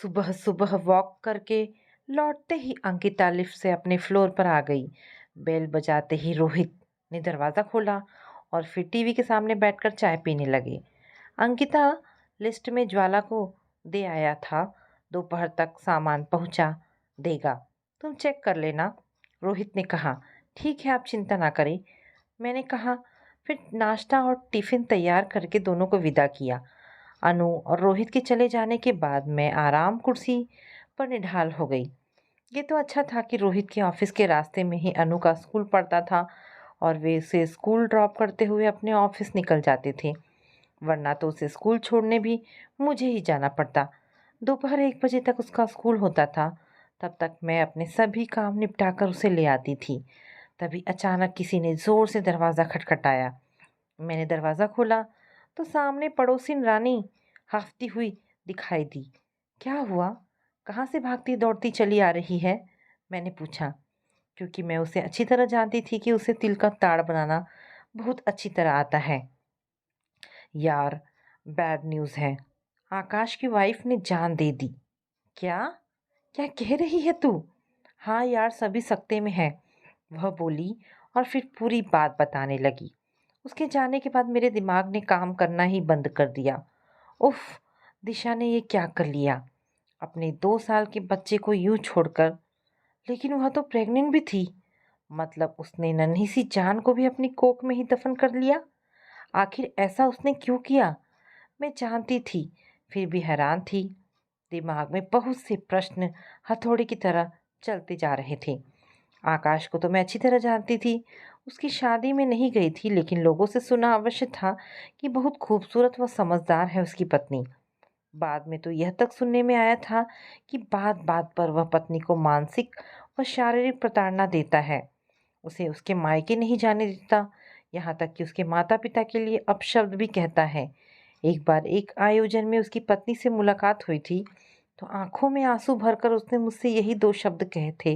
सुबह सुबह वॉक करके लौटते ही अंकिता लिफ्ट से अपने फ्लोर पर आ गई। बेल बजाते ही रोहित ने दरवाज़ा खोला और फिर टीवी के सामने बैठकर चाय पीने लगे। अंकिता लिस्ट में ज्वाला को दे आया था। दोपहर तक सामान पहुंचा देगा, तुम चेक कर लेना। रोहित ने कहा, ठीक है, आप चिंता ना करें। मैंने कहा। फिर नाश्ता और टिफिन तैयार करके दोनों को विदा किया। अनु और रोहित के चले जाने के बाद मैं आराम कुर्सी पर निढाल हो गई। ये तो अच्छा था कि रोहित के ऑफिस के रास्ते में ही अनु का स्कूल पड़ता था और वे उसे स्कूल ड्रॉप करते हुए अपने ऑफिस निकल जाते थे, वरना तो उसे स्कूल छोड़ने भी मुझे ही जाना पड़ता। दोपहर 1 बजे तक उसका स्कूल होता था। तब तक मैं अपने सभी काम निपटाकर उसे ले आती थी। तभी अचानक किसी ने जोर से दरवाज़ा खटखटाया। मैंने दरवाज़ा खोला तो सामने पड़ोसिन रानी हांफती हुई दिखाई दी। क्या हुआ? कहाँ से भागती दौड़ती चली आ रही है? मैंने पूछा, क्योंकि मैं उसे अच्छी तरह जानती थी कि उसे तिल का ताड़ बनाना बहुत अच्छी तरह आता है। यार, बैड न्यूज़ है। आकाश की वाइफ ने जान दे दी। क्या? क्या कह रही है तू? हाँ यार, सभी सकते में है, वह बोली और फिर पूरी बात बताने लगी। उसके जाने के बाद मेरे दिमाग ने काम करना ही बंद कर दिया। उफ, दिशा ने ये क्या कर लिया? अपने 2 साल के बच्चे को यूं छोड़कर। लेकिन वह तो प्रेग्नेंट भी थी। मतलब उसने नन्ही सी जान को भी अपनी कोख में ही दफन कर लिया। आखिर ऐसा उसने क्यों किया? मैं जानती थी, फिर भी हैरान थी। दिमाग में बहुत से प्रश्न हथौड़े की तरह चलते जा रहे थे। आकाश को तो मैं अच्छी तरह जानती थी। उसकी शादी में नहीं गई थी, लेकिन लोगों से सुना अवश्य था कि बहुत खूबसूरत व समझदार है उसकी पत्नी। बाद में तो यह तक सुनने में आया था कि बात बात पर वह पत्नी को मानसिक व शारीरिक प्रताड़ना देता है, उसे उसके मायके नहीं जाने देता, यहाँ तक कि उसके माता पिता के लिए अपशब्द भी कहता है। एक बार एक आयोजन में उसकी पत्नी से मुलाकात हुई थी, तो आंखों में आंसू भरकर उसने मुझसे यही 2 शब्द कहे थे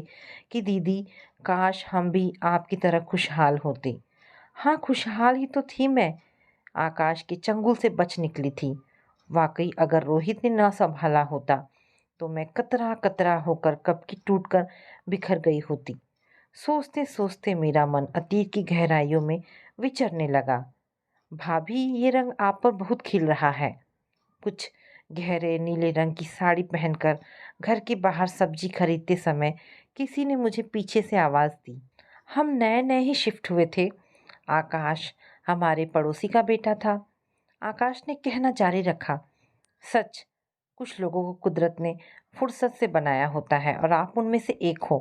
कि दीदी, काश हम भी आपकी तरह खुशहाल होते। हाँ, खुशहाल ही तो थी मैं। आकाश के चंगुल से बच निकली थी। वाकई अगर रोहित ने न संभाला होता तो मैं कतरा कतरा होकर कब की टूटकर बिखर गई होती। सोचते सोचते मेरा मन अतीत की गहराइयों में विचरने लगा। भाभी, ये रंग आप पर बहुत खिल रहा है। कुछ गहरे नीले रंग की साड़ी पहनकर घर के बाहर सब्जी खरीदते समय किसी ने मुझे पीछे से आवाज़ दी। हम नए नए ही शिफ्ट हुए थे। आकाश हमारे पड़ोसी का बेटा था। आकाश ने कहना जारी रखा, सच, कुछ लोगों को कुदरत ने फुर्सत से बनाया होता है और आप उनमें से एक हो।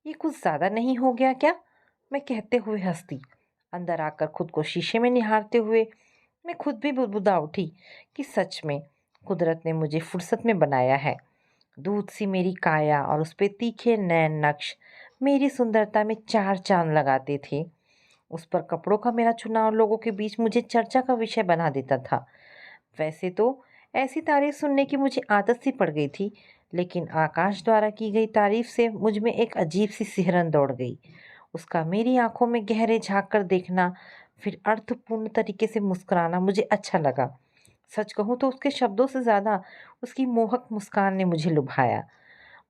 ये कुछ ज़्यादा नहीं हो गया क्या? मैं कहते हुए हंसती। अंदर आकर खुद को शीशे में निहारते हुए मैं खुद भी बुदबुदा उठी कि सच में कुदरत ने मुझे फुर्सत में बनाया है। दूध सी मेरी काया और उस पे तीखे नैन नक्श मेरी सुंदरता में 4 चांद लगाते थे। उस पर कपड़ों का मेरा चुनाव लोगों के बीच मुझे चर्चा का विषय बना देता था। वैसे तो ऐसी तारीफ सुनने की मुझे आदत सी पड़ गई थी, लेकिन आकाश द्वारा की गई तारीफ से मुझ में एक अजीब सी सिहरन दौड़ गई। उसका मेरी आंखों में गहरे झांक कर देखना, फिर अर्थपूर्ण तरीके से मुस्कुराना मुझे अच्छा लगा। सच कहूँ तो उसके शब्दों से ज़्यादा उसकी मोहक मुस्कान ने मुझे लुभाया।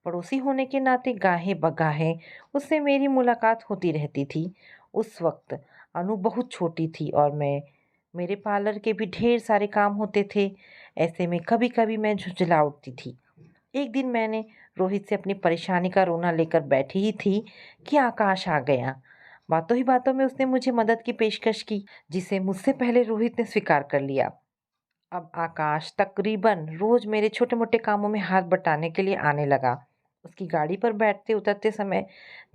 पड़ोसी होने के नाते गाहे बगाहे उससे मेरी मुलाकात होती रहती थी। उस वक्त अनु बहुत छोटी थी और मेरे पार्लर के भी ढेर सारे काम होते थे। ऐसे में कभी कभी मैं झुंझला उठती थी। एक दिन मैंने रोहित से अपनी परेशानी का रोना लेकर बैठी ही थी कि आकाश आ गया। बातों ही बातों में उसने मुझे मदद की पेशकश की, जिसे मुझसे पहले रोहित ने स्वीकार कर लिया। अब आकाश तकरीबन रोज मेरे छोटे मोटे कामों में हाथ बटाने के लिए आने लगा। उसकी गाड़ी पर बैठते उतरते समय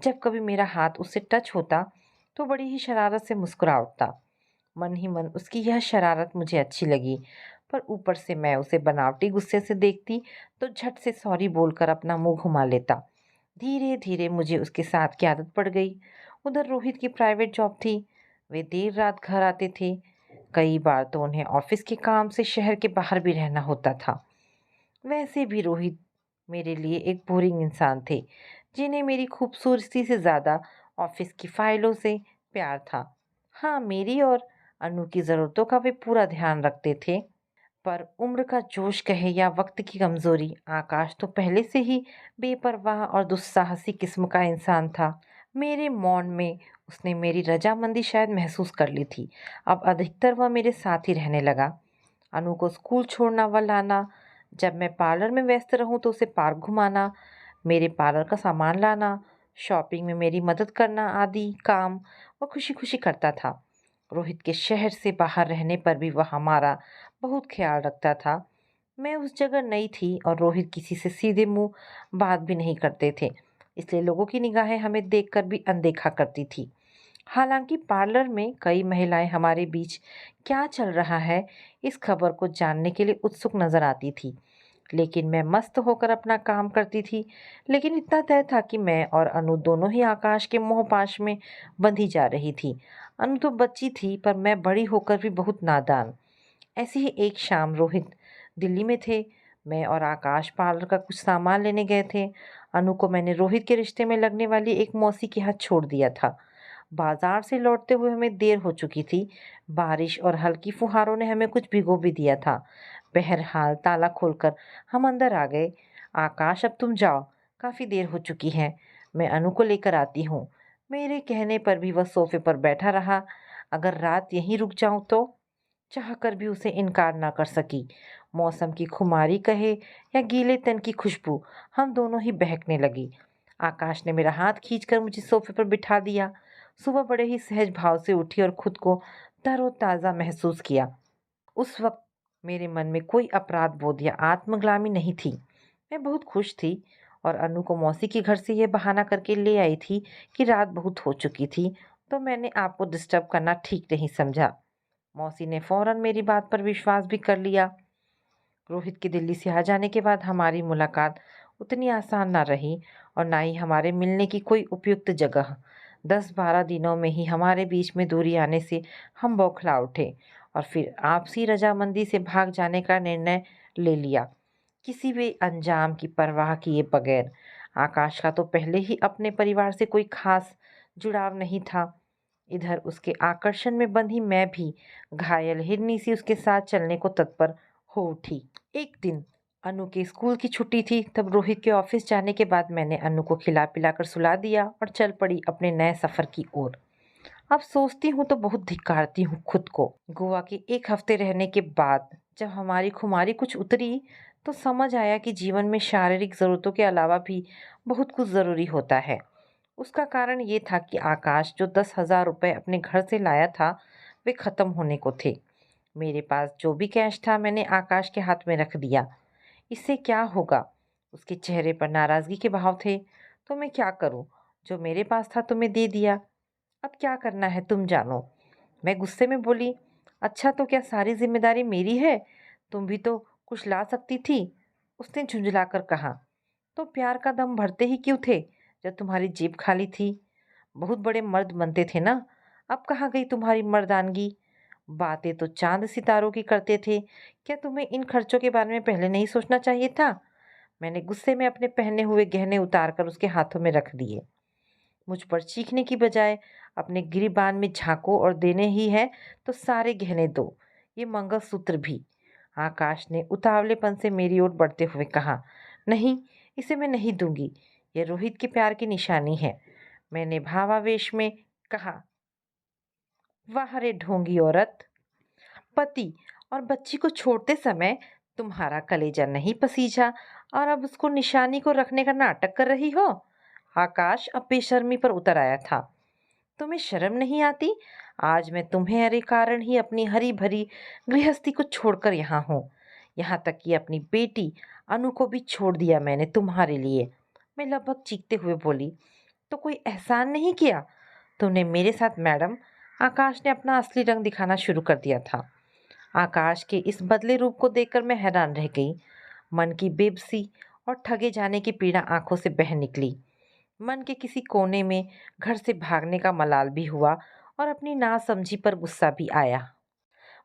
जब कभी मेरा हाथ उससे टच होता तो बड़ी ही शरारत से मुस्कुरा उठता। मन ही मन उसकी यह शरारत मुझे अच्छी लगी, पर ऊपर से मैं उसे बनावटी गुस्से से देखती तो झट से सॉरी बोलकर अपना मुंह घुमा लेता। धीरे धीरे मुझे उसके साथ की आदत पड़ गई। उधर रोहित की प्राइवेट जॉब थी। वे देर रात घर आते थे। कई बार तो उन्हें ऑफिस के काम से शहर के बाहर भी रहना होता था। वैसे भी रोहित मेरे लिए एक बोरिंग इंसान थे, जिन्हें मेरी खूबसूरती से ज़्यादा ऑफिस की फाइलों से प्यार था। हाँ, मेरी और अनु की ज़रूरतों का वे पूरा ध्यान रखते थे। पर उम्र का जोश कहे या वक्त की कमजोरी, आकाश तो पहले से ही बेपरवाह और दुस्साहसी किस्म का इंसान था। मेरे मौन में उसने मेरी रजामंदी शायद महसूस कर ली थी। अब अधिकतर वह मेरे साथ ही रहने लगा। अनु को स्कूल छोड़ना व लाना, जब मैं पार्लर में व्यस्त रहूं तो उसे पार्क घुमाना, मेरे पार्लर का सामान लाना, शॉपिंग में मेरी मदद करना आदि काम वह खुशी खुशी करता था। रोहित के शहर से बाहर रहने पर भी वह हमारा बहुत ख्याल रखता था। मैं उस जगह नई थी और रोहित किसी से सीधे मुंह बात भी नहीं करते थे, इसलिए लोगों की निगाहें हमें देखकर भी अनदेखा करती थी। हालांकि पार्लर में कई महिलाएं हमारे बीच क्या चल रहा है इस खबर को जानने के लिए उत्सुक नजर आती थी, लेकिन मैं मस्त होकर अपना काम करती थी। लेकिन इतना तय था कि मैं और अनु दोनों ही आकाश के मोहपाश में बंधी जा रही थी। अनु तो बच्ची थी पर मैं बड़ी होकर भी बहुत नादान। ऐसी ही एक शाम रोहित दिल्ली में थे। मैं और आकाश पार्लर का कुछ सामान लेने गए थे। अनु को मैंने रोहित के रिश्ते में लगने वाली एक मौसी के हाथ छोड़ दिया था। बाजार से लौटते हुए हमें देर हो चुकी थी। बारिश और हल्की फुहारों ने हमें कुछ भिगो भी दिया था। बहरहाल ताला खोलकर हम अंदर आ गए। आकाश, अब तुम जाओ, काफी देर हो चुकी है, मैं अनु को लेकर आती हूँ। मेरे कहने पर भी वह सोफे पर बैठा रहा। अगर रात यहीं रुक जाऊं तो? चाहकर भी उसे इनकार ना कर सकी। मौसम की खुमारी कहे या गीले तन की खुशबू, हम दोनों ही बहकने लगी। आकाश ने मेरा हाथ खींचकर मुझे सोफे पर बिठा दिया। सुबह बड़े ही सहज भाव से उठी और खुद को तरोताजा महसूस किया। उस वक्त मेरे मन में कोई अपराध बोध या आत्मग्लानि नहीं थी। मैं बहुत खुश थी और अनु को मौसी के घर से यह बहाना करके ले आई थी कि रात बहुत हो चुकी थी, तो मैंने आपको डिस्टर्ब करना ठीक नहीं समझा। मौसी ने फौरन मेरी बात पर विश्वास भी कर लिया। रोहित के दिल्ली से आ जाने के बाद हमारी मुलाकात उतनी आसान ना रही और ना ही हमारे मिलने की कोई उपयुक्त जगह। 10-12 दिनों में ही हमारे बीच में दूरी आने से हम बौखला उठे और फिर आपसी रजामंदी से भाग जाने का निर्णय ले लिया, किसी भी अंजाम की परवाह किए बगैर। आकाश का तो पहले ही अपने परिवार से कोई खास जुड़ाव नहीं था। इधर उसके आकर्षण में बंधी मैं भी घायल हिरनी सी उसके साथ चलने को तत्पर हो उठी। एक दिन अनु के स्कूल की छुट्टी थी, तब रोहित के ऑफिस जाने के बाद मैंने अनु को खिला पिलाकर सुला दिया और चल पड़ी अपने नए सफर की ओर। अब सोचती हूँ तो बहुत धिक्कारती हूँ खुद को। गोवा के एक हफ्ते रहने के बाद जब हमारी खुमारी कुछ उतरी तो समझ आया कि जीवन में शारीरिक जरूरतों के अलावा भी बहुत कुछ जरूरी होता है। उसका कारण ये था कि आकाश जो 10,000 रुपये अपने घर से लाया था वे खत्म होने को थे। मेरे पास जो भी कैश था मैंने आकाश के हाथ में रख दिया। इससे क्या होगा? उसके चेहरे पर नाराजगी के भाव थे। तो मैं क्या करूं? जो मेरे पास था तुम्हें दे दिया, अब क्या करना है तुम जानो। मैं गुस्से में बोली, अच्छा तो क्या सारी जिम्मेदारी मेरी है? तुम भी तो कुछ ला सकती थी। उसने झुंझलाकर कहा, तो प्यार का दम भरते ही क्यों थे जब तुम्हारी जेब खाली थी? बहुत बड़े मर्द बनते थे ना, अब कहाँ गई तुम्हारी मर्दानगी? बातें तो चांद सितारों की करते थे, क्या तुम्हें इन खर्चों के बारे में पहले नहीं सोचना चाहिए था? मैंने गुस्से में अपने पहने हुए गहने उतारकर उसके हाथों में रख दिए। मुझ पर चीखने की बजाय अपने गिरीबान में झांको और देने ही है तो सारे गहने दो, ये मंगलसूत्र भी। आकाश ने उतावलेपन से मेरी ओर बढ़ते हुए कहा, नहीं, इसे मैं नहीं दूंगी, ये रोहित के प्यार की निशानी है। मैंने भावावेश में कहा, वाह रे ढोंगी औरत, पति और बच्ची को छोड़ते समय तुम्हारा कलेजा नहीं पसीजा और अब उसको निशानी को रखने का नाटक कर रही हो। आकाश अब बेशर्मी पर उतर आया था। तुम्हें शर्म नहीं आती? आज मैं तुम्हारे कारण ही अपनी हरी भरी गृहस्थी को छोड़कर यहाँ हूँ। यहाँ तक कि अपनी बेटी अनु को भी छोड़ दिया मैंने तुम्हारे लिए। मैं लगभग चीखते हुए बोली, तो कोई एहसान नहीं किया तुमने मेरे साथ मैडम? आकाश ने अपना असली रंग दिखाना शुरू कर दिया था। आकाश के इस बदले रूप को देखकर मैं हैरान रह गई। मन की बेबसी और ठगे जाने की पीड़ा आंखों से बह निकली। मन के किसी कोने में घर से भागने का मलाल भी हुआ और अपनी नासमझी पर गुस्सा भी आया।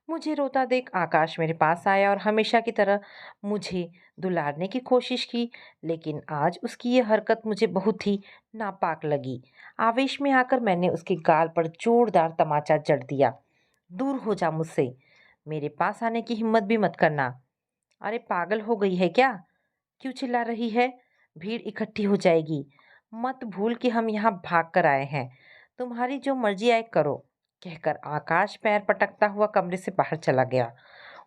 मुझे रोता देख आकाश मेरे पास आया और हमेशा की तरह मुझे दुलारने की कोशिश की, लेकिन आज उसकी ये हरकत मुझे बहुत ही नापाक लगी। आवेश में आकर मैंने उसके गाल पर जोरदार तमाचा जड़ दिया। दूर हो जा मुझसे। मेरे पास आने की हिम्मत भी मत करना। अरे पागल हो गई है क्या? क्यों चिल्ला रही है? भीड़ इकट्ठी हो जाएगी। मत भूल कि हम यहाँ भाग कर आए हैं। तुम्हारी जो मर्जी आए करो, कहकर आकाश पैर पटकता हुआ कमरे से बाहर चला गया।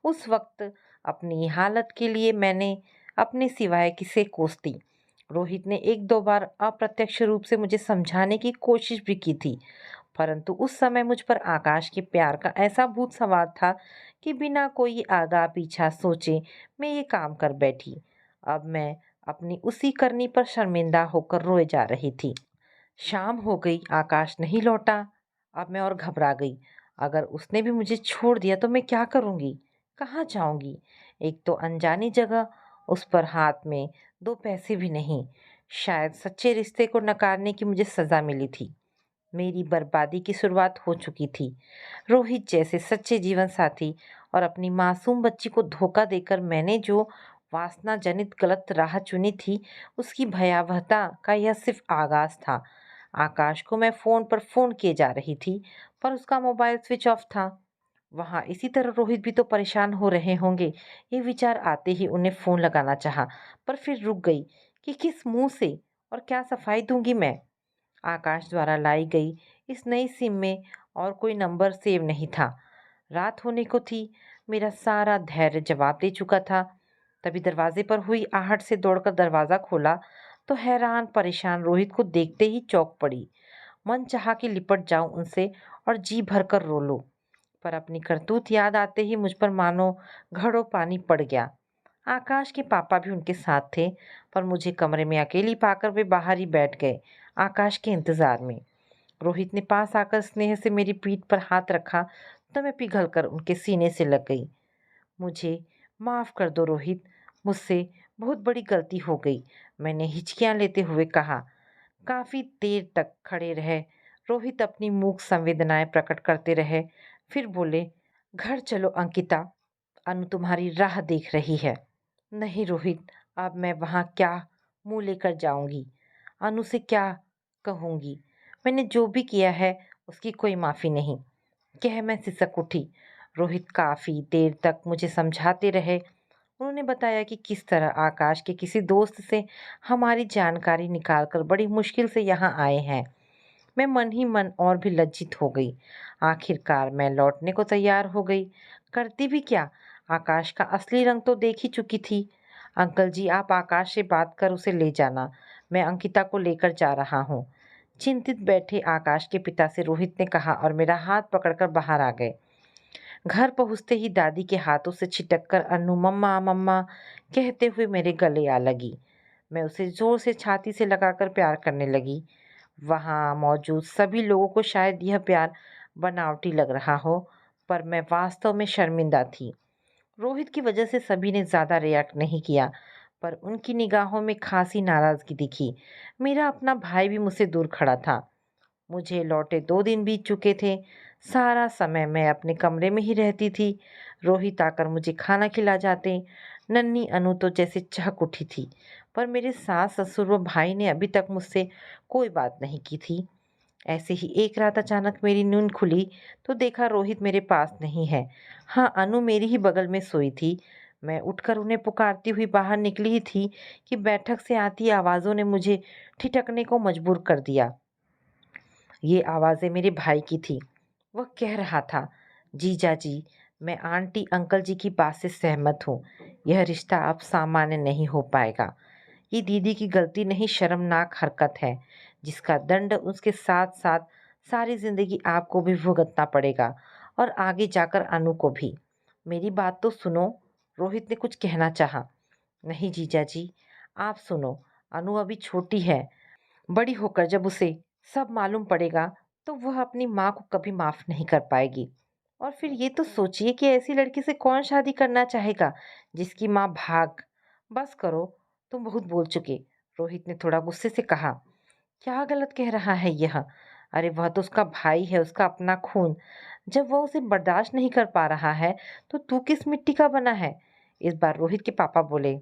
उस वक्त अपनी हालत के लिए मैंने अपने सिवाय किसे कोसती। रोहित ने एक दो बार अप्रत्यक्ष रूप से मुझे समझाने की कोशिश भी की थी, परंतु उस समय मुझ पर आकाश के प्यार का ऐसा भूत सवार था कि बिना कोई आगा पीछा सोचे मैं ये काम कर बैठी। अब मैं अपनी उसी करनी पर शर्मिंदा होकर रोए जा रही थी। शाम हो गई, आकाश नहीं लौटा। अब मैं और घबरा गई। अगर उसने भी मुझे छोड़ दिया तो मैं क्या करूंगी? कहाँ जाऊंगी? एक तो अनजानी जगह, उस पर हाथ में दो पैसे भी नहीं। शायद सच्चे रिश्ते को नकारने की मुझे सजा मिली थी। मेरी बर्बादी की शुरुआत हो चुकी थी। रोहित जैसे सच्चे जीवन साथी और अपनी मासूम बच्ची को धोखा देकर मैंने जो वासना जनित गलत राह चुनी थी, उसकी भयावहता का यह सिर्फ आगाज था। आकाश को मैं फोन पर फोन किए जा रही थी, पर उसका मोबाइल स्विच ऑफ था। वहां इसी तरह रोहित भी तो परेशान हो रहे होंगे। ये विचार आते ही उन्हें फोन लगाना चाहा, पर फिर रुक गई कि किस मुंह से और क्या सफाई दूंगी मैं। आकाश द्वारा लाई गई इस नई सिम में और कोई नंबर सेव नहीं था। रात होने को थी। मेरा सारा धैर्य जवाब दे चुका था। तभी दरवाजे पर हुई आहट से दौड़कर दरवाजा खोला तो हैरान परेशान रोहित को देखते ही चौंक पड़ी। मन चाहा कि लिपट जाऊं उनसे और जी भरकर रो लूं, पर अपनी करतूत याद आते ही मुझ पर मानो घड़ों पानी पड़ गया। आकाश के पापा भी उनके साथ थे, पर मुझे कमरे में अकेली पाकर वे बाहर ही बैठ गए, आकाश के इंतजार में। रोहित ने पास आकर स्नेह से मेरी पीठ पर हाथ रखा तो मैं पिघलकर उनके सीने से लग गई। मुझे माफ कर दो रोहित, मुझसे बहुत बड़ी गलती हो गई, मैंने हिचकियां लेते हुए कहा। काफी देर तक खड़े रहे। रोहित अपनी मूक संवेदनाएं प्रकट करते रहे, फिर बोले, घर चलो अंकिता, अनु तुम्हारी राह देख रही है। नहीं रोहित, अब मैं वहां क्या मुंह लेकर जाऊंगी? अनु से क्या कहूंगी? मैंने जो भी किया है उसकी कोई माफी नहीं, कह मैं सिसक उठी। रोहित काफी देर तक मुझे समझाते रहे। उन्होंने बताया कि किस तरह आकाश के किसी दोस्त से हमारी जानकारी निकालकर बड़ी मुश्किल से यहाँ आए हैं। मैं मन ही मन और भी लज्जित हो गई। आखिरकार मैं लौटने को तैयार हो गई। करती भी क्या? आकाश का असली रंग तो देख ही चुकी थी। अंकल जी, आप आकाश से बात कर उसे ले जाना, मैं अंकिता को लेकर जा रहा हूँ। चिंतित बैठे आकाश के पिता से रोहित ने कहा और मेरा हाथ पकड़कर बाहर आ गए। घर पहुंचते ही दादी के हाथों से छिटक कर अन्नू मम्मा मम्मा कहते हुए मेरे गले आ लगी। मैं उसे जोर से छाती से लगाकर प्यार करने लगी। वहां मौजूद सभी लोगों को शायद यह प्यार बनावटी लग रहा हो, पर मैं वास्तव में शर्मिंदा थी। रोहित की वजह से सभी ने ज्यादा रिएक्ट नहीं किया, पर उनकी निगाहों में खासी नाराजगी दिखी। मेरा अपना भाई भी मुझसे दूर खड़ा था। मुझे लौटे 2 दिन बीत चुके थे। सारा समय मैं अपने कमरे में ही रहती थी। रोहित आकर मुझे खाना खिला जाते। नन्ही अनु तो जैसे चहक उठी थी, पर मेरे सास ससुर व भाई ने अभी तक मुझसे कोई बात नहीं की थी। ऐसे ही एक रात अचानक मेरी नींद खुली तो देखा रोहित मेरे पास नहीं है। हाँ, अनु मेरी ही बगल में सोई थी। मैं उठकर उन्हें पुकारती हुई बाहर निकली ही थी कि बैठक से आती आवाज़ों ने मुझे ठिठकने को मजबूर कर दिया। ये आवाज़ें मेरे भाई की थी। वह कह रहा था, जीजा जी, मैं आंटी अंकल जी की बात से सहमत हूँ। यह रिश्ता अब सामान्य नहीं हो पाएगा। ये दीदी की गलती नहीं, शर्मनाक हरकत है, जिसका दंड उसके साथ साथ सारी जिंदगी आपको भी भुगतना पड़ेगा और आगे जाकर अनु को भी। मेरी बात तो सुनो। रोहित ने कुछ कहना चाहा। नहीं जीजा जी, आप सुनो। अनु अभी छोटी है। बड़ी होकर जब उसे सब मालूम पड़ेगा तो वह अपनी माँ को कभी माफ नहीं कर पाएगी। और फिर ये तो सोचिए कि ऐसी लड़की से कौन शादी करना चाहेगा जिसकी माँ भाग। बस करो, तुम बहुत बोल चुके, रोहित ने थोड़ा गुस्से से कहा। क्या गलत कह रहा है यह? अरे वह तो उसका भाई है, उसका अपना खून। जब वह उसे बर्दाश्त नहीं कर पा रहा है तो तू किस मिट्टी का बना है? इस बार रोहित के पापा बोले।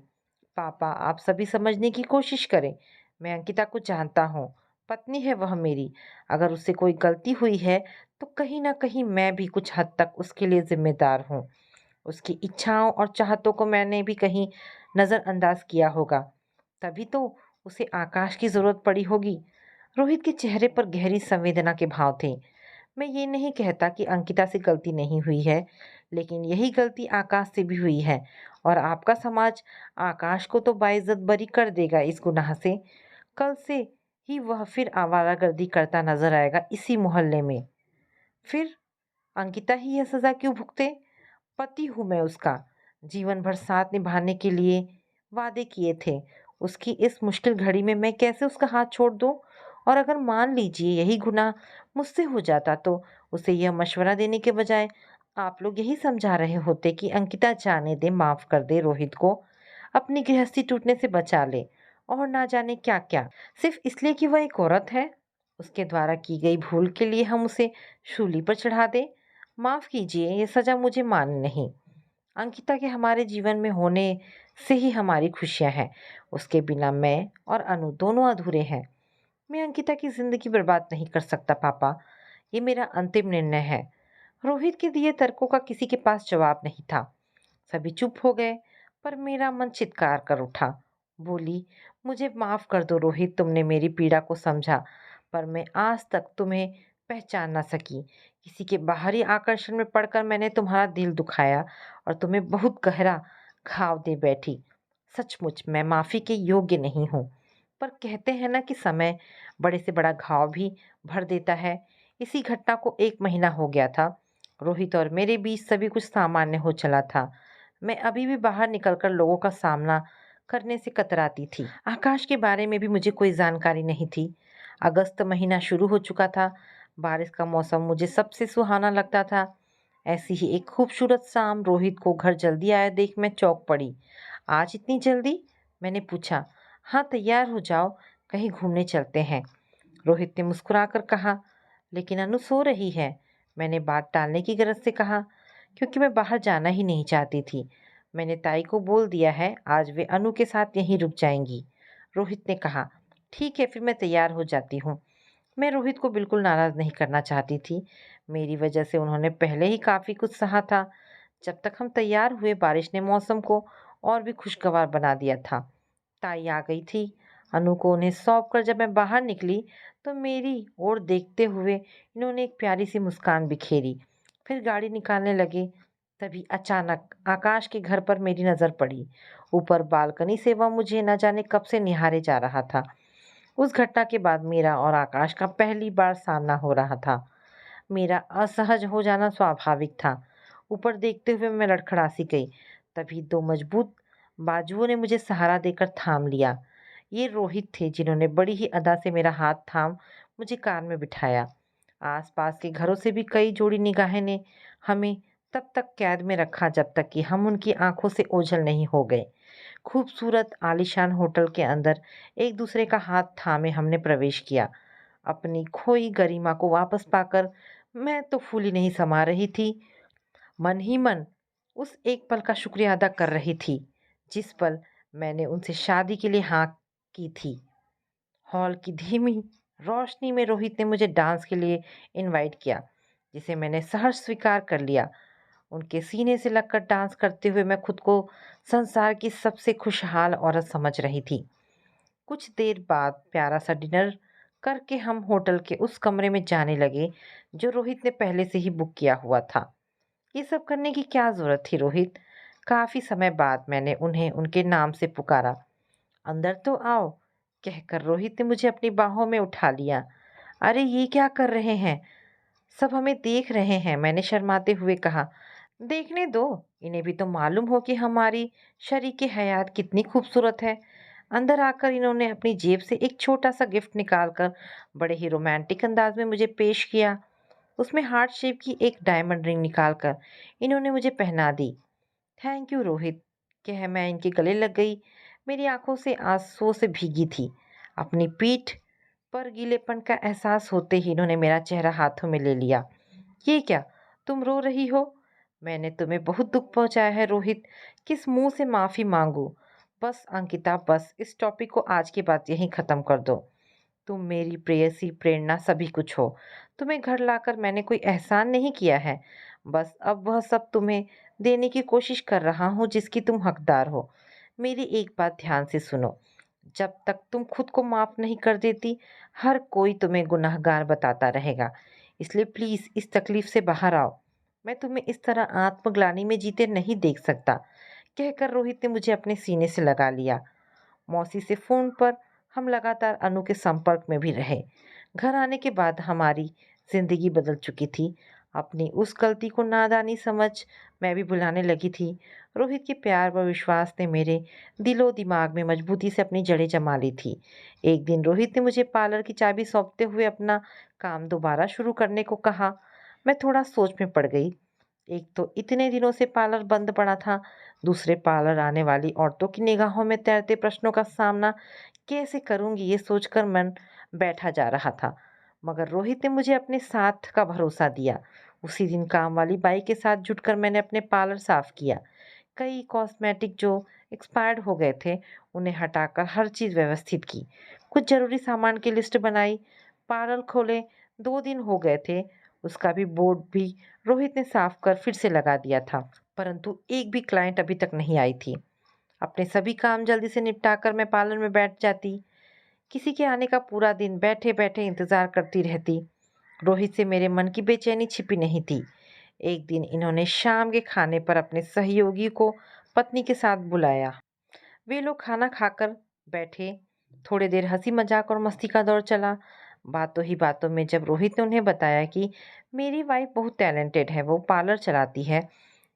पापा, आप सभी समझने की कोशिश करें। मैं अंकिता को जानता हूँ, पत्नी है वह मेरी। अगर उससे कोई गलती हुई है तो कहीं ना कहीं मैं भी कुछ हद तक उसके लिए जिम्मेदार हूँ। उसकी इच्छाओं और चाहतों को मैंने भी कहीं नज़रअंदाज किया होगा, तभी तो उसे आकाश की ज़रूरत पड़ी होगी। रोहित के चेहरे पर गहरी संवेदना के भाव थे। मैं ये नहीं कहता कि अंकिता से गलती नहीं हुई है, लेकिन यही गलती आकाश से भी हुई है और आपका समाज आकाश को तो बाइज्जत बरी कर देगा इस गुनाह से। कल से ही वह फिर आवारागर्दी करता नजर आएगा इसी मोहल्ले में। फिर अंकिता ही यह सजा क्यों भुगते? पति हूं मैं उसका, जीवन भर साथ निभाने के लिए वादे किए थे। उसकी इस मुश्किल घड़ी में मैं कैसे उसका हाथ छोड़ दूं? और अगर मान लीजिए यही गुनाह मुझसे हो जाता तो उसे यह मशवरा देने के बजाय आप लोग यही समझा रहे होते कि अंकिता जाने दे, माफ कर दे रोहित को, अपनी गृहस्थी टूटने से बचा ले और ना जाने क्या क्या, सिर्फ इसलिए कि वह एक औरत है। उसके द्वारा की गई भूल के लिए हम उसे शूली पर चढ़ा दें? माफ कीजिए, ये सजा मुझे मान्य नहीं। अंकिता के हमारे जीवन में होने से ही हमारी खुशियां हैं। उसके बिना मैं और अनु दोनों अधूरे हैं। मैं अंकिता की जिंदगी बर्बाद नहीं कर सकता पापा, ये मेरा अंतिम निर्णय है। रोहित के दिए तर्कों का किसी के पास जवाब नहीं था। सभी चुप हो गए, पर मेरा मन चित्कार कर उठा। बोली, मुझे माफ कर दो रोहित, तुमने मेरी पीड़ा को समझा, पर मैं आज तक तुम्हें पहचान ना सकी। किसी के बाहरी आकर्षण में पड़कर मैंने तुम्हारा दिल दुखाया और तुम्हें बहुत गहरा घाव दे बैठी। सचमुच मैं माफी के योग्य नहीं हूँ। पर कहते हैं ना कि समय बड़े से बड़ा घाव भी भर देता है। इसी घटना को 1 महीना हो गया था। रोहित और मेरे बीच सभी कुछ सामान्य हो चला था। मैं अभी भी बाहर निकलकर लोगों का सामना करने से कतराती थी। आकाश के बारे में भी मुझे कोई जानकारी नहीं थी। अगस्त महीना शुरू हो चुका था। बारिश का मौसम मुझे सबसे सुहाना लगता था। ऐसी ही एक खूबसूरत शाम रोहित को घर जल्दी आया देख मैं चौंक पड़ी। आज इतनी जल्दी? मैंने पूछा। हाँ, तैयार हो जाओ, कहीं घूमने चलते हैं, रोहित ने मुस्कुराकर कहा। लेकिन अनु सो रही है, मैंने बात टालने की गरज से कहा, क्योंकि मैं बाहर जाना ही नहीं चाहती थी। मैंने ताई को बोल दिया है, आज वे अनु के साथ यहीं रुक जाएंगी। रोहित ने कहा, ठीक है, फिर मैं तैयार हो जाती हूँ। मैं रोहित को बिल्कुल नाराज नहीं करना चाहती थी। मेरी वजह से उन्होंने पहले ही काफी कुछ सहा था। जब तक हम तैयार हुए बारिश ने मौसम को और भी खुशगवार बना दिया था। ताई आ गई थी। अनु को उन्हें सौंप कर जब मैं बाहर निकली तो मेरी ओर देखते हुए इन्होंने एक प्यारी सी मुस्कान बिखेरी। फिर गाड़ी निकालने लगे। तभी अचानक आकाश के घर पर मेरी नजर पड़ी। ऊपर बालकनी से वह मुझे न जाने कब से निहारे जा रहा था। उस घटना के बाद मेरा और आकाश का पहली बार सामना हो रहा था। मेरा असहज हो जाना स्वाभाविक था। ऊपर देखते हुए मैं लड़खड़ा सी गई। तभी दो मजबूत बाजुओं ने मुझे सहारा देकर थाम लिया। ये रोहित थे, जिन्होंने बड़ी ही अदा से मेरा हाथ थाम मुझे कार में बिठाया। आसपास के घरों से भी कई जोड़ी निगाहें ने हमें तब तक कैद में रखा जब तक कि हम उनकी आंखों से ओझल नहीं हो गए। खूबसूरत आलीशान होटल के अंदर एक दूसरे का हाथ थामे हमने प्रवेश किया। अपनी खोई गरिमा को वापस पाकर मैं तो फूली नहीं समा रही थी। मन ही मन उस एक पल का शुक्रिया अदा कर रही थी, जिस पल मैंने उनसे शादी के लिए हाँ की थी। हॉल की धीमी रोशनी में रोहित ने मुझे डांस के लिए इनवाइट किया, जिसे मैंने सहर्ष स्वीकार कर लिया। उनके सीने से लगकर डांस करते हुए मैं खुद को संसार की सबसे खुशहाल औरत समझ रही थी। कुछ देर बाद प्यारा सा डिनर करके हम होटल के उस कमरे में जाने लगे जो रोहित ने पहले से ही बुक किया हुआ था। ये सब करने की क्या जरूरत थी रोहित? काफी समय बाद मैंने उन्हें उनके नाम से पुकारा। अंदर तो आओ, कहकर रोहित ने मुझे अपनी बाहों में उठा लिया। अरे ये क्या कर रहे हैं? सब हमें देख रहे हैं, मैंने शर्माते हुए कहा। देखने दो, इन्हें भी तो मालूम हो कि हमारी शरीके हयात कितनी खूबसूरत है। अंदर आकर इन्होंने अपनी जेब से एक छोटा सा गिफ्ट निकालकर बड़े ही रोमांटिक अंदाज में मुझे पेश किया। उसमें हार्ट शेप की एक डायमंड रिंग निकालकर इन्होंने मुझे पहना दी। थैंक यू रोहित, कह मैं इनके गले लग गई। मेरी आंखों से आंसुओं से भीगी थी। अपनी पीठ पर गीलेपन का एहसास होते ही इन्होंने मेरा चेहरा हाथों में ले लिया। ये क्या, तुम रो रही हो? मैंने तुम्हें बहुत दुख पहुंचाया है रोहित, किस मुंह से माफी मांगू? बस अंकिता, बस इस टॉपिक को आज की बात यहीं खत्म कर दो। तुम मेरी प्रेयसी, प्रेरणा, सभी कुछ हो। तुम्हें घर लाकर मैंने कोई एहसान नहीं किया है। बस अब वह सब तुम्हें देने की कोशिश कर रहा हूँ जिसकी तुम हकदार हो। मेरी एक बात ध्यान से सुनो, जब तक तुम खुद को माफ़ नहीं कर देती, हर कोई तुम्हें गुनहगार बताता रहेगा। इसलिए प्लीज़ इस तकलीफ़ से बाहर आओ। मैं तुम्हें इस तरह आत्मग्लानि में जीते नहीं देख सकता। कहकर रोहित ने मुझे अपने सीने से लगा लिया। मौसी से फ़ोन पर हम लगातार अनु के संपर्क में भी रहे। घर आने के बाद हमारी ज़िंदगी बदल चुकी थी। अपनी उस गलती को नादानी समझ मैं भी भुलाने लगी थी। रोहित के प्यार व विश्वास ने मेरे दिलो दिमाग में मजबूती से अपनी जड़ें जमा ली थी। एक दिन रोहित ने मुझे पार्लर की चाबी सौंपते हुए अपना काम दोबारा शुरू करने को कहा। मैं थोड़ा सोच में पड़ गई। एक तो इतने दिनों से पार्लर बंद पड़ा था, दूसरे पार्लर आने वाली औरतों की निगाहों में तैरते प्रश्नों का सामना कैसे करूंगी ये सोचकर मन बैठा जा रहा था। मगर रोहित ने मुझे अपने साथ का भरोसा दिया। उसी दिन काम वाली बाई के साथ जुटकर मैंने अपने पार्लर साफ किया। कई कॉस्मेटिक जो एक्सपायर्ड हो गए थे उन्हें हटाकर हर चीज़ व्यवस्थित की। कुछ जरूरी सामान की लिस्ट बनाई। पार्लर खोले 2 दिन हो गए थे, उसका भी बोर्ड भी रोहित ने साफ कर फिर से लगा दिया था। परंतु एक भी क्लाइंट अभी तक नहीं आई थी। अपने सभी काम जल्दी से निपटाकर मैं पार्लर में बैठ जाती। किसी के आने का पूरा दिन बैठे बैठे इंतजार करती रहती। रोहित से मेरे मन की बेचैनी छिपी नहीं थी। एक दिन इन्होंने शाम के खाने पर अपने सहयोगी को पत्नी के साथ बुलाया। वे लोग खाना खाकर बैठे। थोड़ी देर हंसी मजाक और मस्ती का दौर चला। बातों ही बातों में जब रोहित ने उन्हें बताया कि मेरी वाइफ बहुत टैलेंटेड है, वो पार्लर चलाती है,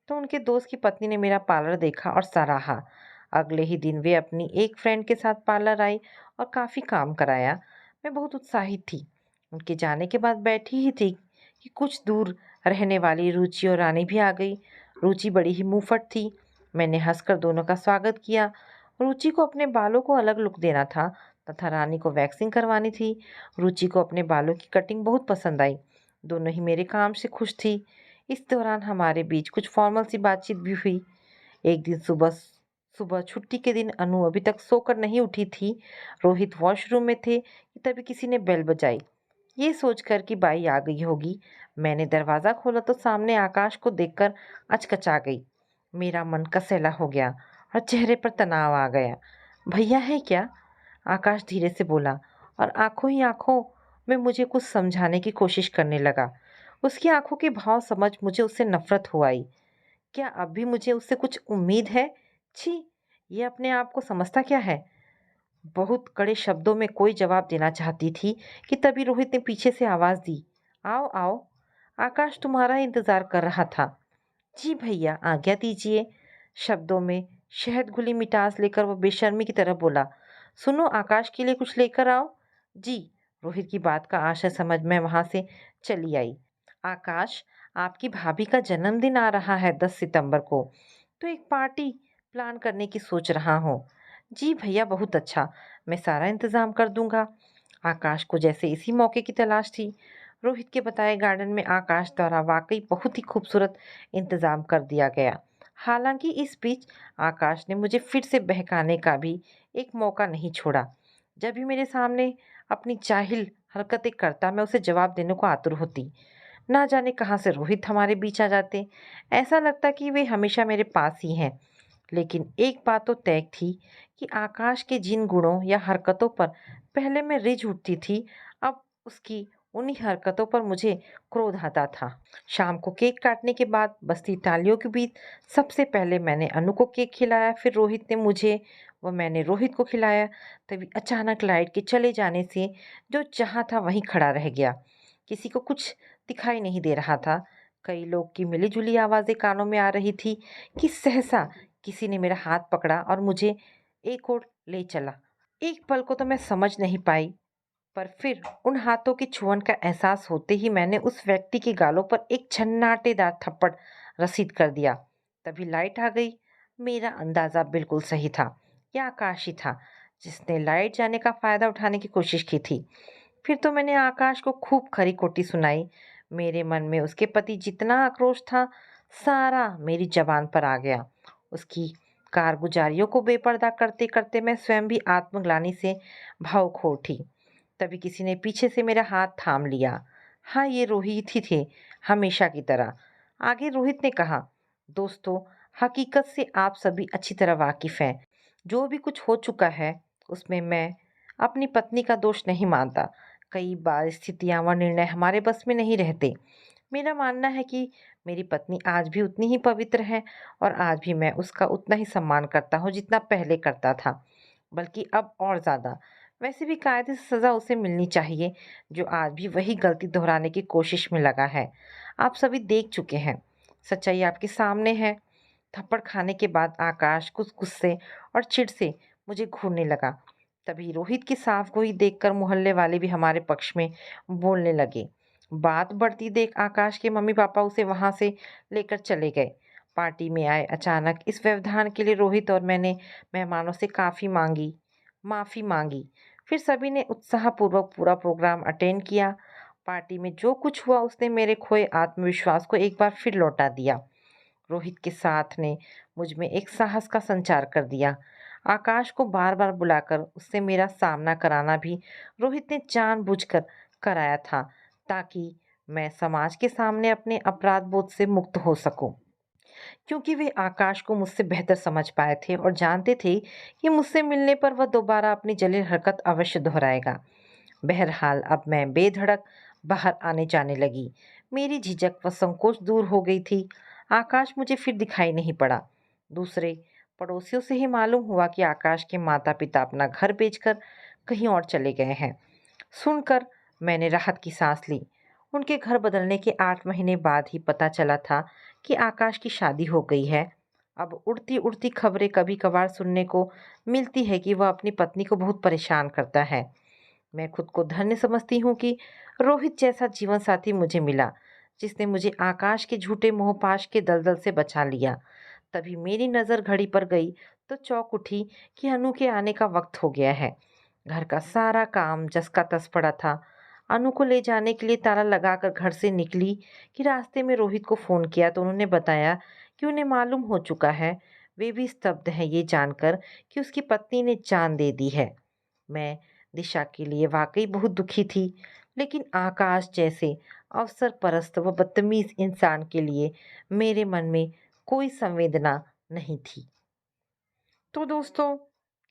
तो उनके दोस्त की पत्नी ने मेरा पार्लर देखा और सराहा। अगले ही दिन वे अपनी एक फ्रेंड के साथ पार्लर आई और काफ़ी काम कराया। मैं बहुत उत्साहित थी। उनके जाने के बाद बैठी ही थी कि कुछ दूर रहने वाली रुचि और रानी भी आ गई। रुचि बड़ी ही मुंहफट थी। मैंने हंसकर दोनों का स्वागत किया। रुचि को अपने बालों को अलग लुक देना था तथा रानी को वैक्सिंग करवानी थी। रुचि को अपने बालों की कटिंग बहुत पसंद आई। दोनों ही मेरे काम से खुश थी। इस दौरान हमारे बीच कुछ फॉर्मल सी बातचीत भी हुई। एक दिन सुबह सुबह छुट्टी के दिन अनु अभी तक सोकर नहीं उठी थी। रोहित वॉशरूम में थे कि तभी किसी ने बेल बजाई। ये सोचकर कि बाई आ गई होगी, मैंने दरवाज़ा खोला तो सामने आकाश को देखकर अचकचा गई। मेरा मन कसैला हो गया और चेहरे पर तनाव आ गया। भैया है क्या? आकाश धीरे से बोला और आंखों ही आंखों में मुझे कुछ समझाने की कोशिश करने लगा। उसकी आंखों के भाव समझ मुझे उससे नफरत हो आई। क्या अब भी मुझे उससे कुछ उम्मीद है? छी! ये अपने आप को समझता क्या है? बहुत कड़े शब्दों में कोई जवाब देना चाहती थी कि तभी रोहित ने पीछे से आवाज़ दी, आओ आओ, आकाश तुम्हारा इंतज़ार कर रहा था। जी भैया, आज्ञा दीजिए। शब्दों में शहद घुली मिठास लेकर वो बेशर्मी की तरह बोला, सुनो आकाश के लिए कुछ लेकर आओ। जी। रोहित की बात का आशय समझ मैं वहाँ से चली आई। आकाश, आपकी भाभी का जन्मदिन आ रहा है 10 सितंबर को, तो एक पार्टी प्लान करने की सोच रहा हूँ। जी भैया, बहुत अच्छा, मैं सारा इंतज़ाम कर दूंगा। आकाश को जैसे इसी मौके की तलाश थी। रोहित के बताए गार्डन में आकाश द्वारा वाकई बहुत ही खूबसूरत इंतज़ाम कर दिया गया। हालांकि इस बीच आकाश ने मुझे फिर से बहकाने का भी एक मौका नहीं छोड़ा। जब भी मेरे सामने अपनी जाहिल हरकतें करता, मैं उसे जवाब देने को आतुर होती। ना जाने कहाँ से रोहित हमारे बीच आ जाते। ऐसा लगता कि वे हमेशा मेरे पास ही हैं। लेकिन एक बात तो तय थी कि आकाश के जिन गुणों या हरकतों पर पहले मैं रिझ उठती थी, अब उसकी उन्हीं हरकतों पर मुझे क्रोध आता था। शाम को केक काटने के बाद बजती तालियों के बीच सबसे पहले मैंने अनु को केक खिलाया, फिर रोहित ने मुझे व मैंने रोहित को खिलाया। तभी अचानक लाइट के चले जाने से जो जहाँ था वहीं खड़ा रह गया। किसी को कुछ दिखाई नहीं दे रहा था। कई लोग की मिली-जुली आवाज़ें कानों में आ रही थी कि सहसा किसी ने मेरा हाथ पकड़ा और मुझे एक ओर ले चला। एक पल को तो मैं समझ नहीं पाई, पर फिर उन हाथों की छुअन का एहसास होते ही मैंने उस व्यक्ति के गालों पर एक झन्नाटेदार थप्पड़ रसीद कर दिया। तभी लाइट आ गई। मेरा अंदाजा बिल्कुल सही था। यह आकाश ही था जिसने लाइट जाने का फायदा उठाने की कोशिश की थी। फिर तो मैंने आकाश को खूब खरी-खोटी सुनाई। मेरे मन में उसके प्रति जितना आक्रोश था, सारा मेरी ज़बान पर आ गया। उसकी कारगुजारियों को बेपर्दा करते-करते मैं स्वयं भी आत्मग्लानि से भावुक हो उठी। तभी किसी ने पीछे से मेरा हाथ थाम लिया। हाँ, ये रोहित ही थे, हमेशा की तरह। आगे रोहित ने कहा, दोस्तों, हकीकत से आप सभी अच्छी तरह वाकिफ़ हैं। जो भी कुछ हो चुका है, उसमें मैं अपनी पत्नी का दोष नहीं मानता। कई बार स्थितियाँ व निर्णय हमारे बस में नहीं रहते। मेरा मानना है कि मेरी पत्नी आज भी उतनी ही पवित्र है और आज भी मैं उसका उतना ही सम्मान करता हूँ जितना पहले करता था, बल्कि अब और ज़्यादा। वैसे भी कायदे से सज़ा उसे मिलनी चाहिए जो आज भी वही गलती दोहराने की कोशिश में लगा है। आप सभी देख चुके हैं, सच्चाई आपके सामने है। थप्पड़ खाने के बाद आकाश कुछ गुस्से और चिढ़ से मुझे घूरने लगा। तभी रोहित की साफ़गोई देखकर मोहल्ले वाले भी हमारे पक्ष में बोलने लगे। बात बढ़ती देख आकाश के मम्मी-पापा उसे वहाँ से लेकर चले गए। पार्टी में आए अचानक इस व्यवधान के लिए रोहित और मैंने मेहमानों से माफ़ी माँगी। फिर सभी ने उत्साहपूर्वक पूरा प्रोग्राम अटेंड किया। पार्टी में जो कुछ हुआ उसने मेरे खोए आत्मविश्वास को एक बार फिर लौटा दिया। रोहित के साथ ने मुझ में एक साहस का संचार कर दिया। आकाश को बार-बार बुलाकर उससे मेरा सामना कराना भी रोहित ने जानबूझकर कराया था, ताकि मैं समाज के सामने अपने अपराध बोध से मुक्त हो सकूं। क्योंकि वे आकाश को मुझसे बेहतर समझ पाए थे और जानते थे कि मुझसे मिलने पर वह दोबारा अपनी जलील हरकत अवश्य दोहराएगा। बहरहाल अब मैं बेधड़क बाहर आने जाने लगी। मेरी झिझक व संकोच दूर हो गई थी। आकाश मुझे फिर दिखाई नहीं पड़ा। दूसरे पड़ोसियों से ही मालूम हुआ कि आकाश के माता-पिता अपना घर बेचकर कहीं और चले गए हैं। सुनकर मैंने राहत की सांस ली। उनके घर बदलने के 8 महीने बाद ही पता चला था कि आकाश की शादी हो गई है। अब उड़ती-उड़ती खबरें कभी-कभार सुनने को मिलती है कि वह अपनी पत्नी को बहुत परेशान करता है। मैं खुद को धन्य समझती हूँ कि रोहित जैसा जीवन साथी मुझे मिला, जिसने मुझे आकाश के झूठे मोहपाश के दलदल से बचा लिया। तभी मेरी नज़र घड़ी पर गई तो चौंक उठी कि अनु के आने का वक्त हो गया है। घर का सारा काम जस का तस पड़ा था। अनु को ले जाने के लिए ताला लगाकर घर से निकली कि रास्ते में रोहित को फ़ोन किया तो उन्होंने बताया कि उन्हें मालूम हो चुका है। वे भी स्तब्ध हैं ये जानकर कि उसकी पत्नी ने जान दे दी है। मैं दिशा के लिए वाकई बहुत दुखी थी, लेकिन आकाश जैसे अवसरपरस्त व बदतमीज इंसान के लिए मेरे मन में कोई संवेदना नहीं थी। तो दोस्तों,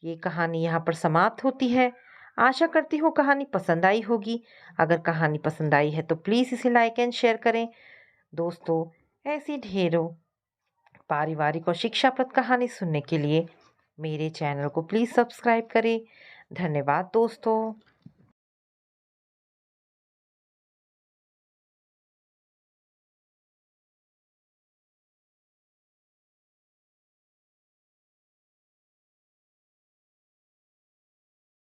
ये कहानी यहाँ पर समाप्त होती है। आशा करती हूँ कहानी पसंद आई होगी। अगर कहानी पसंद आई है तो प्लीज़ इसे लाइक एंड शेयर करें। दोस्तों, ऐसी ढेरों पारिवारिक और शिक्षाप्रद कहानी सुनने के लिए मेरे चैनल को प्लीज़ सब्सक्राइब करें। धन्यवाद दोस्तों।